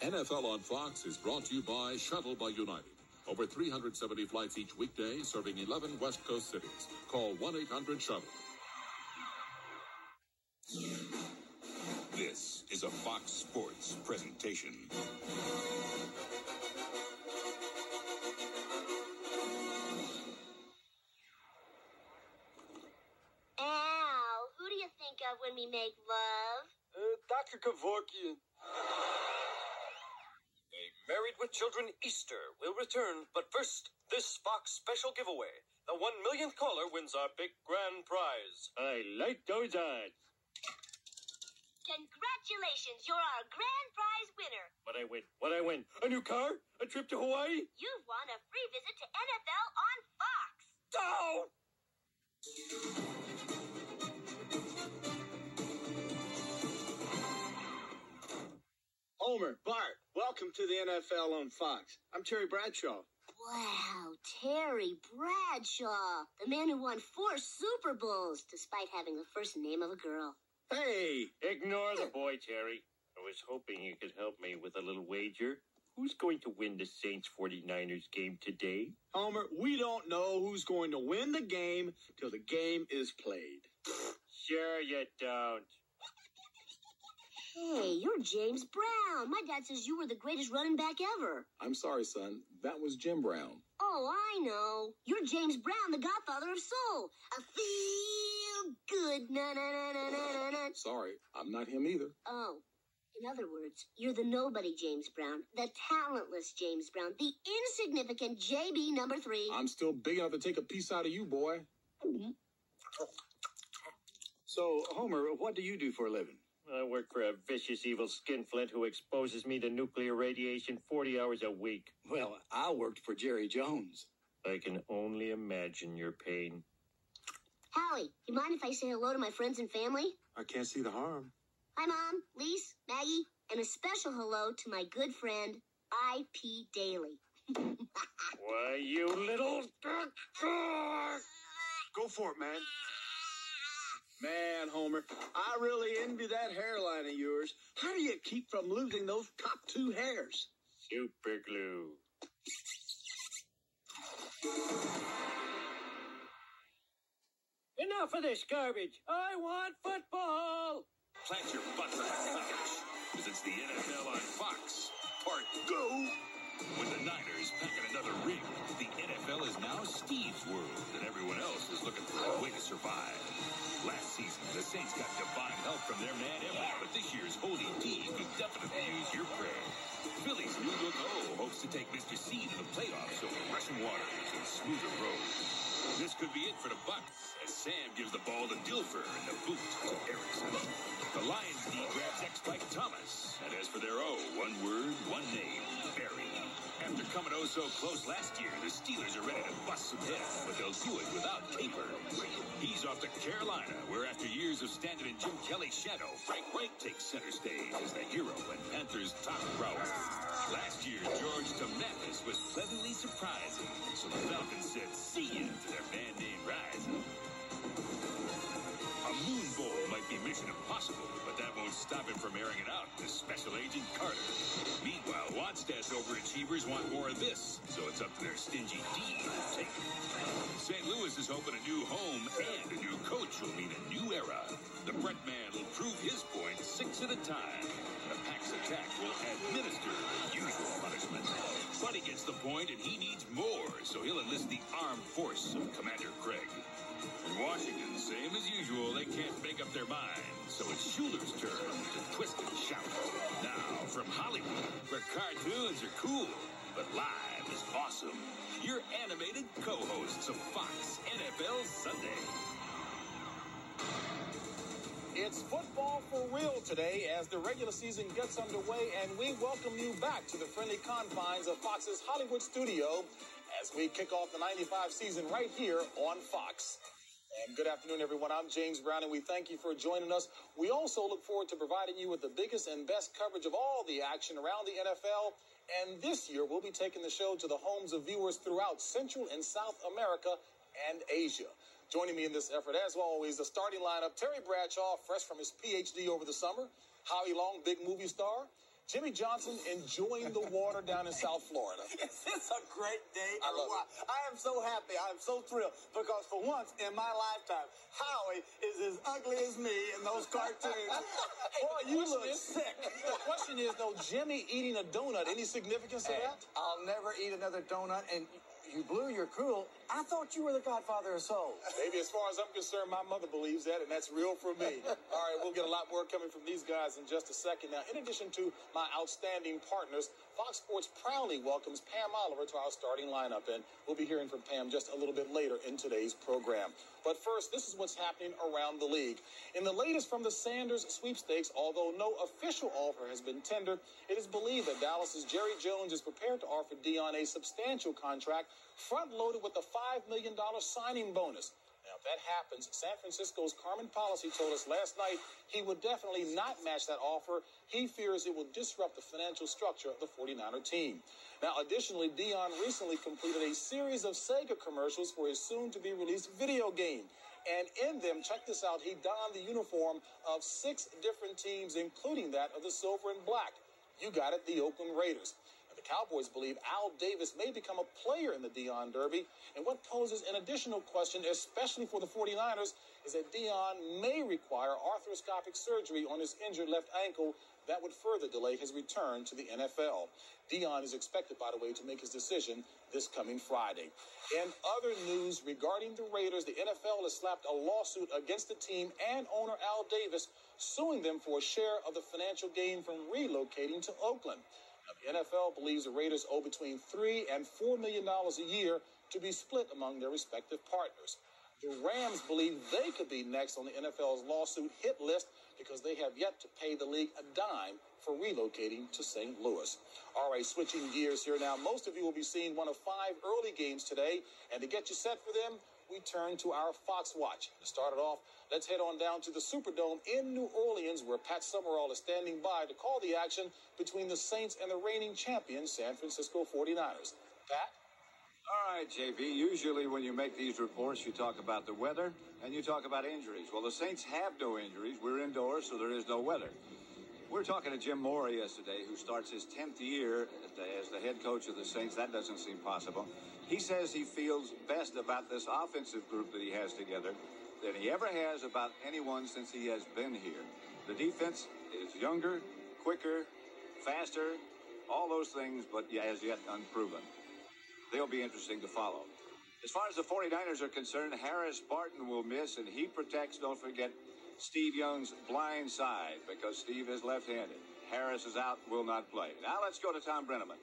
NFL on Fox is brought to you by Shuttle by United. Over 370 flights each weekday, serving 11 West Coast cities. Call 1-800-SHUTTLE. This is a Fox Sports presentation. Al, who do you think of when we make love? Dr. Kevorkian. A Married with Children Easter will return, but first, this Fox special giveaway. The 1 millionth caller wins our big grand prize. I like those odds. Congratulations, you're our grand prize winner. What I win? A new car? A trip to Hawaii? You've won a free visit to NFL on Fox. Oh! Homer, Bart, welcome to the NFL on Fox. I'm Terry Bradshaw. Wow, Terry Bradshaw, the man who won 4 Super Bowls, despite having the first name of a girl. Hey! Ignore the boy, Terry. I was hoping you could help me with a little wager. Who's going to win the Saints-49ers game today? Homer, we don't know who's going to win the game till the game is played. Sure you don't. Hey, you're James Brown. My dad says you were the greatest running back ever. I'm sorry, son. That was Jim Brown. Oh, I know. You're James Brown, the godfather of soul. I feel good. Na-na-na-na-na-na. Sorry, I'm not him either. Oh. In other words, you're the nobody James Brown, the talentless James Brown, the insignificant JB number 3. I'm still big enough to take a piece out of you, boy. So, Homer, what do you do for a living? I work for a vicious, evil skinflint who exposes me to nuclear radiation 40 hours a week. Well, I worked for Jerry Jones. I can only imagine your pain. Howie, you mind if I say hello to my friends and family? I can't see the harm. Hi, Mom, Lise, Maggie, and a special hello to my good friend, I.P. Daly. Why, you little... Go for it, man. Man, Homer, I really envy that hairline of yours. How do you keep from losing those top 2 hairs? Super glue. Enough of this garbage. I want football. Plant your butt on the couch, because it's the NFL on Fox. Part go! When the Niners pack in another ring, the NFL is now Steve's world, and everyone else is looking for a way to survive. Last season, the Saints got divine help from their man Emmett, but this year's Holy D could definitely use your prayer. Philly's new look O hopes to take Mr. C to the playoffs over rushing waters and smoother roads. This could be it for the Bucs, as Sam gives the ball to Dilfer and the boot to Erickson. The Lions D grabs ex-Mike Thomas, and as for their O, one word, one name, Barry. After coming oh so close last year, the Steelers are ready to bust some heads, but they'll do it without Caper. He's off to Carolina, where after years of standing in Jim Kelly's shadow, Frank Reich takes center stage as the hero and Panthers' top grower. Last year, George Tamathis was pleasantly surprising, so the Falcons said see ya to their man named Rising. A moon bowl might be mission impossible, but that won't stop him from airing it out to Special Agent Carter. Meanwhile, Wadstats overachievers want more of this, so it's up to their stingy D to take it. St. Louis is hoping a new home and a new coach will mean a new era. The Brett man will prove his point 6 at a time. The Pack's attack will administer the usual punishment. Buddy gets the point, and he needs more, so he'll enlist the armed force of Commander Craig. In Washington, same as usual, they can't make up their mind, so it's Schuler's turn to twist and shout. Now, from Hollywood, where cartoons are cool, but live is awesome, your animated co-hosts of Fox NFL Sunday. It's football for real today as the regular season gets underway, and we welcome you back to the friendly confines of Fox's Hollywood studio as we kick off the 95 season right here on Fox. And good afternoon, everyone. I'm James Brown, and we thank you for joining us. We also look forward to providing you with the biggest and best coverage of all the action around the NFL. And this year, we'll be taking the show to the homes of viewers throughout Central and South America and Asia. Joining me in this effort, as always, the starting lineup, Terry Bradshaw, fresh from his PhD over the summer. Howie Long, big movie star. Jimmy Johnson enjoying the water down in South Florida. Is this a great day? I am so happy. I am so thrilled because for once in my lifetime, Howie is as ugly as me in those cartoons. Boy, you look sick. The question is, though, Jimmy eating a donut, any significance to that? I'll never eat another donut, and you blew your cool. I thought you were the godfather of soul. Maybe as far as I'm concerned, my mother believes that, and that's real for me. All right, we'll get a lot more coming from these guys in just a second. Now, in addition to my outstanding partners, Fox Sports proudly welcomes Pam Oliver to our starting lineup, and we'll be hearing from Pam just a little bit later in today's program. But first, this is what's happening around the league. In the latest from the Sanders sweepstakes, although no official offer has been tendered, it is believed that Dallas's Jerry Jones is prepared to offer Dion a substantial contract, front-loaded with a $5 million signing bonus. Now, if that happens, San Francisco's Carmen Policy told us last night he would definitely not match that offer. He fears it will disrupt the financial structure of the 49er team. Now, additionally, Dion recently completed a series of Sega commercials for his soon-to-be-released video game. And in them, check this out, he donned the uniform of 6 different teams, including that of the Silver and Black. You got it, the Oakland Raiders. The Cowboys believe Al Davis may become a player in the Dion Derby. And what poses an additional question, especially for the 49ers, is that Dion may require arthroscopic surgery on his injured left ankle that would further delay his return to the NFL. Dion is expected, by the way, to make his decision this coming Friday. In other news regarding the Raiders, the NFL has slapped a lawsuit against the team and owner Al Davis, suing them for a share of the financial gain from relocating to Oakland. The NFL believes the Raiders owe between $3 and $4 million a year to be split among their respective partners. The Rams believe they could be next on the NFL's lawsuit hit list because they have yet to pay the league a dime for relocating to St. Louis. All right, switching gears here now. Most of you will be seeing one of 5 early games today, and to get you set for them, we turn to our Fox Watch. To start it off, let's head on down to the Superdome in New Orleans, where Pat Summerall is standing by to call the action between the Saints and the reigning champion San Francisco 49ers. Pat? All right, JB. Usually when you make these reports, you talk about the weather and you talk about injuries. Well, the Saints have no injuries. We're indoors, so there is no weather. We're talking to Jim Mora yesterday, who starts his 10th year as the head coach of the Saints. That doesn't seem possible. He says he feels best about this offensive group that he has together than he ever has about anyone since he has been here. The defense is younger, quicker, faster, all those things, but as yet unproven. They'll be interesting to follow. As far as the 49ers are concerned, Harris Barton will miss, and he protects, don't forget, Steve Young's blind side, because Steve is left-handed. Harris is out, will not play. Now let's go to Tom Brenneman.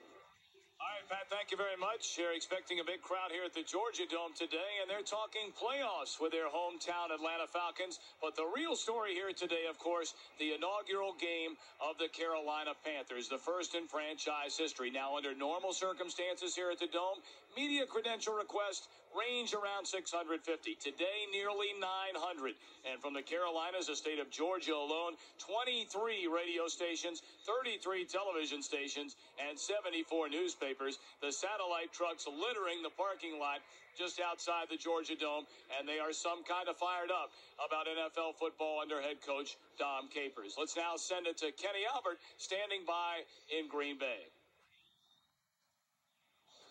All right, Pat, thank you very much. They're expecting a big crowd here at the Georgia Dome today, and they're talking playoffs with their hometown Atlanta Falcons. But the real story here today, of course, the inaugural game of the Carolina Panthers, the first in franchise history. Now, under normal circumstances here at the Dome, media credential requests range around 650. Today, nearly 900. And from the Carolinas, the state of Georgia alone, 23 radio stations, 33 television stations, and 74 newspapers. The satellite trucks littering the parking lot just outside the Georgia Dome, and they are some kind of fired up about NFL football under head coach Dom Capers. Let's now send it to Kenny Albert, standing by in Green Bay.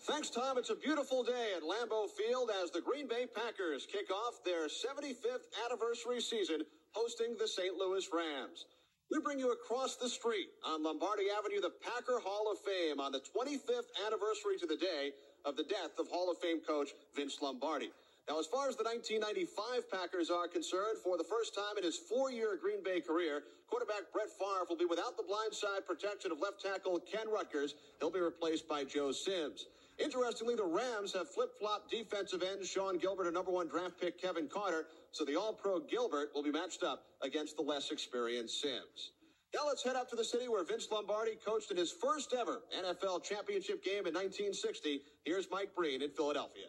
Thanks, Tom. It's a beautiful day at Lambeau Field as the Green Bay Packers kick off their 75th anniversary season hosting the St. Louis Rams. We bring you across the street on Lombardi Avenue, the Packer Hall of Fame, on the 25th anniversary to the day of the death of Hall of Fame coach Vince Lombardi. Now, as far as the 1995 Packers are concerned, for the first time in his 4-year Green Bay career, quarterback Brett Favre will be without the blindside protection of left tackle Ken Rutgers. He'll be replaced by Joe Sims. Interestingly, the Rams have flip-flopped defensive end Sean Gilbert and #1 draft pick Kevin Carter, so the All-Pro Gilbert will be matched up against the less experienced Sims. Now let's head up to the city where Vince Lombardi coached in his first ever NFL championship game in 1960. Here's Mike Breen in Philadelphia.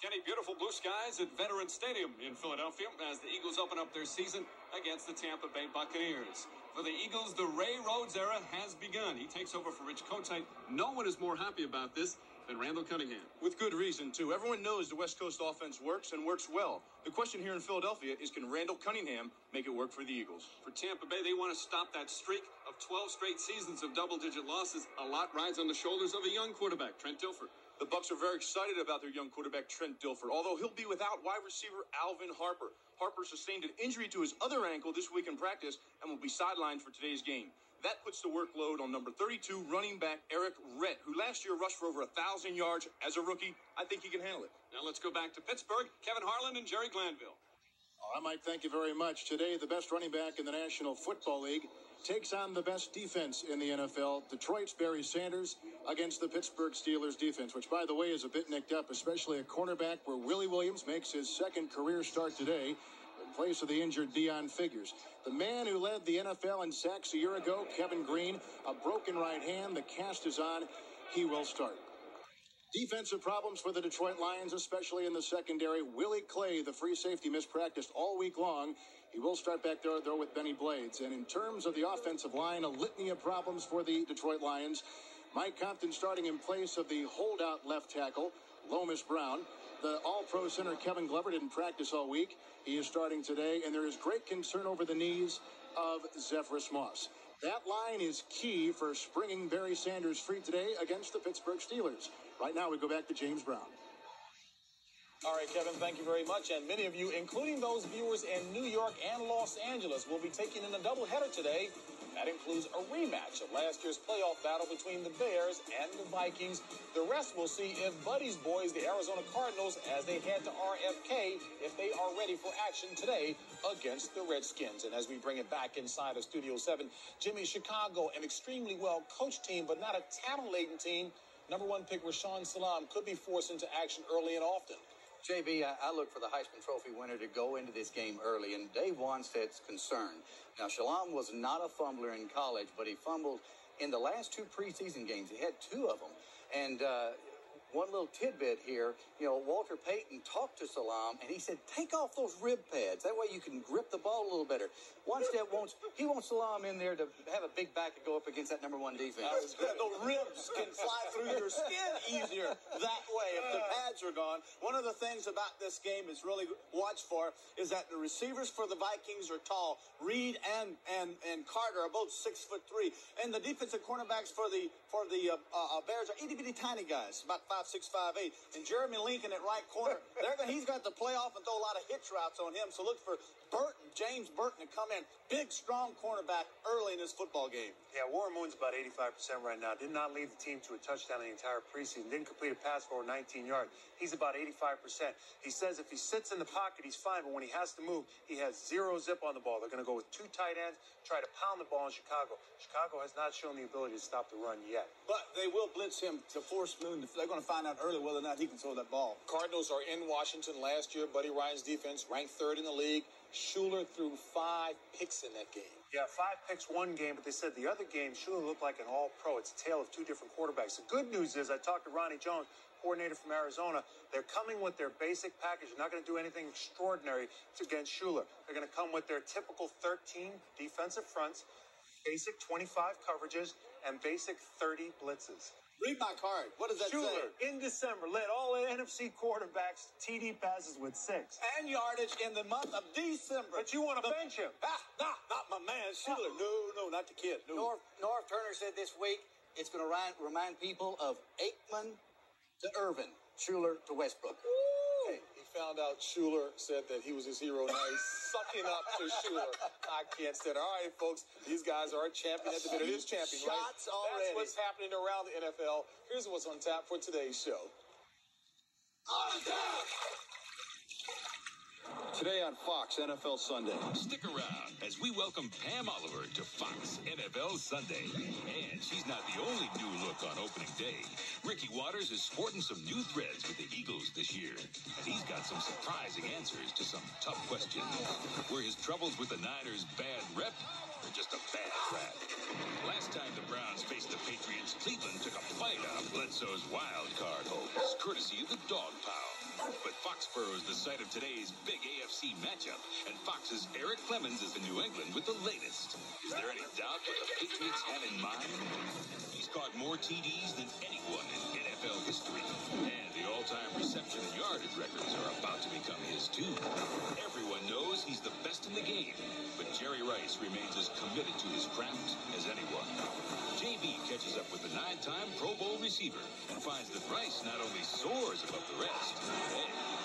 Kenny, beautiful blue skies at Veterans Stadium in Philadelphia as the Eagles open up their season against the Tampa Bay Buccaneers. For the Eagles, the Ray Rhodes era has begun. He takes over for Rich Kotite. No one is more happy about this. than Randall Cunningham. With good reason, too. Everyone knows the West Coast offense works and works well. The question here in Philadelphia is, can Randall Cunningham make it work for the Eagles? For Tampa Bay, they want to stop that streak of 12 straight seasons of double-digit losses. A lot rides on the shoulders of a young quarterback, Trent Dilfer. The Bucs are very excited about their young quarterback, Trent Dilfer, although he'll be without wide receiver Alvin Harper. Harper sustained an injury to his other ankle this week in practice and will be sidelined for today's game. That puts the workload on number 32 running back Eric Rett, who last year rushed for over 1,000 yards as a rookie. I think he can handle it. Now let's go back to Pittsburgh. Kevin Harlan and Jerry Glanville. All right, Mike, thank you very much. Today, the best running back in the National Football League takes on the best defense in the NFL, Detroit's Barry Sanders, against the Pittsburgh Steelers defense, which, by the way, is a bit nicked up, especially at cornerback, where Willie Williams makes his second career start today in place of the injured Deion Figures. The man who led the NFL in sacks a year ago, Kevin Green, a broken right hand. The cast is on. He will start. Defensive problems for the Detroit Lions, especially in the secondary. Willie Clay, the free safety, mispracticed all week long. He will start back there, though, with Benny Blades. And in terms of the offensive line, a litany of problems for the Detroit Lions. Mike Compton starting in place of the holdout left tackle, Lomas Brown. The all-pro center, Kevin Glover, didn't practice all week. He is starting today, and there is great concern over the knees of Zephyrus Moss. That line is key for springing Barry Sanders free today against the Pittsburgh Steelers. Right now, we go back to James Brown. All right, Kevin, thank you very much. And many of you, including those viewers in New York and Los Angeles, will be taking in a doubleheader today. That includes a rematch of last year's playoff battle between the Bears and the Vikings. The rest will see if Buddy's boys, the Arizona Cardinals, as they head to RFK, if they are ready for action today against the Redskins. And as we bring it back inside of Studio 7, Jimmy, Chicago, an extremely well-coached team, but not a talent-laden team. Number one pick, Rashawn Salam, could be forced into action early and often. JB, I look for the Heisman Trophy winner to go into this game early, and Dave Wanstead's concerned. Now, Shalom was not a fumbler in college, but he fumbled in the last two preseason games. He had two of them. And one little tidbit here, Walter Payton talked to Salam, and he said, take off those rib pads. That way you can grip the ball a little better. Wanstead wants Salam in there to have a big back to go up against that number one defense. The ribs can fly through your skin easier that way if the pads are gone. One of the things about this game is really watch for is that the receivers for the Vikings are tall. Reed and Carter are both 6'3", and the defensive cornerbacks for the Bears are itty bitty tiny guys, about 5'6", 5'8". And Jeremy Lincoln at right corner, he's got to play off and throw a lot of hitch routes on him. So look for James Burton to come in. Big, strong cornerback early in this football game. Yeah, Warren Moon's about 85% right now. Did not lead the team to a touchdown in the entire preseason. Didn't complete a pass for over 19 yards. He's about 85%. He says if he sits in the pocket, he's fine, but when he has to move, he has zero zip on the ball. They're going to go with two tight ends, try to pound the ball in Chicago. Chicago has not shown the ability to stop the run yet. But they will blitz him to force Moon. They're going to find out early whether or not he can throw that ball. Cardinals are in Washington last year. Buddy Ryan's defense ranked third in the league. Schuler threw 5 picks in that game. Yeah, 5 picks one game, but they said the other game, Schuler looked like an all-pro. It's a tale of two different quarterbacks. The good news is I talked to Ronnie Jones, coordinator from Arizona. They're coming with their basic package. They're not going to do anything extraordinary against Schuler. They're going to come with their typical 13 defensive fronts, basic 25 coverages, and basic 30 blitzes. Read my card. What does that Schuler, say? in December, led all NFC quarterbacks TD passes with 6. And yardage in the month of December. But you want to bench him. Not my man, Schuler. No, not the kid. No. Norv Turner said this week it's going to remind people of Aikman to Irvin, Schuler to Westbrook. Hey, he found out Schuler said that he was his hero. Now he's sucking up to Schuler. I can't stand it. All right, folks, these guys are a champion at the bit. It is champion, right? Shots already. That's what's happening around the NFL. Here's what's on tap for today's show. On tap! Today on Fox NFL Sunday. Stick around as we welcome Pam Oliver to Fox NFL Sunday. And she's not the only new look on opening day. Ricky Waters is sporting some new threads with the Eagles this year. And he's got some surprising answers to some tough questions. Were his troubles with the Niners bad rep or just a bad rap? Last time the Browns faced the Patriots, Cleveland took a bite out of Bledsoe's wild card hopes, courtesy of the dog pound. But Foxborough is the site of today's big AFC matchup, and Fox's Eric Clemens is in New England with the latest. Is there any doubt what the Patriots have in mind? He's caught more TDs than anyone in NFL history, and the all-time reception and yardage records are about to become his too. Everyone knows he's the best in the game, but Jerry Rice remains as committed to his craft as anyone. JB catches up with the 9-time Pro Bowl receiver and finds that Rice not only soars above the rest, and